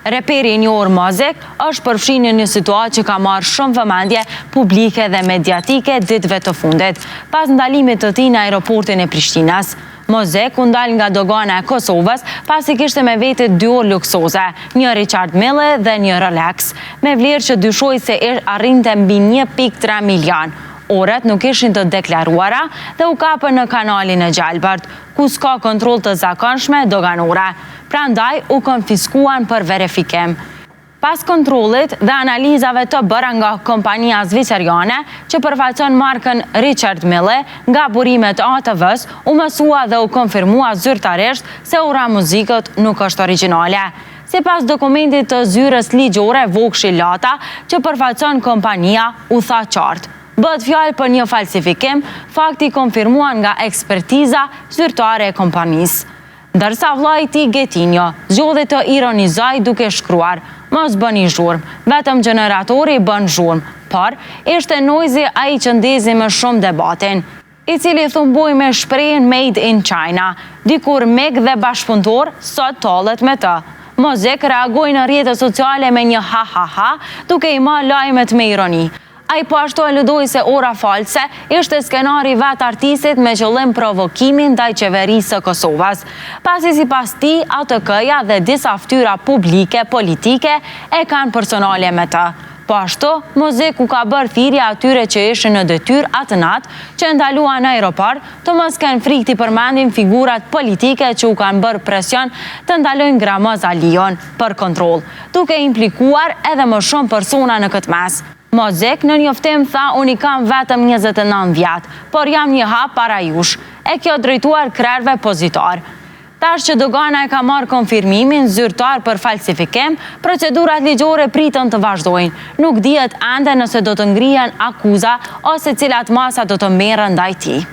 Reperi i njohur Mozek është përfshirë në një situatë që ka marrë shumë vëmendje publike dhe mediatike ditëve të fundit, pas ndalimit të tij në aeroportin e Prishtinës. Mozek u ndal nga dogana e Kosovës pasi kishte me vete 2 orë luksoze, një Richard Mille dhe një Rolex, me vlerë që dyshoi se arrinte mbi 1.3 milion. Orët nuk ishin të deklaruara dhe u kapën në kanalin e Gjelbërt, ku s'ka kontroll të zakonshme doganore. Prandaj u konfiskuan për verifikim. Pas kontrollit dhe analizave të bëra nga kompania zvicerjane që përfaqëson markën Richard Mille nga burimet ATV-s, u mësua dhe u konfirmua zyrtarisht se ura muzikët nuk është origjinale. Sipas dokumentit të zyrës ligjore Vokshi Lata që përfaqëson kompania, u tha qartë: bëhet fjalë për një falsifikim, fakti konfirmuar nga ekspertiza zyrtare e kompanisë. Ndërsa vllai i tij Getinjo zgjodhi të ironizoj duke shkruar: mos bëni zhurmë, vetëm gjeneratori bën zhurmë, por ishte Noizi ai që ndezi më shumë debatin, i cili thumboi me shprehjen Made in China, dikur meg dhe bashkëpunëtor, sot tollet me të. Mozek reagoi në rrjetet sociale me një ha, duke i marrë lajmet me ironi. Ai po ashtu eludoi se ora false ishte skenari vet artistit me qëllim provokimin ndaj qeverisë së Kosovës, pasi sipas tij ATK-ja dhe disa fytyra publike politike e kanë personale me të. Po ashtu, Mozek u ka bërë thirrje atyre që ishin në detyrë atë natë që ndaluan në aeroport të mos kenë frikë të përmendin figurat politike që u kanë bërë presion të ndalojnë Gramoz Alion për kontroll, duke implikuar edhe më shumë persona në këtë mes. Mozek në njoftim tha: unë i kam vetëm 29 vjet, por jam një hap para jush, e kjo drejtuar krerëve pozitor. Tash që dogana e ka marrë konfirmimin zyrtar për falsifikim, procedurat ligjore pritën të vazhdojnë. Nuk dihet ende nëse do të ngrihen akuza ose cilat masa do të merren ndaj tij.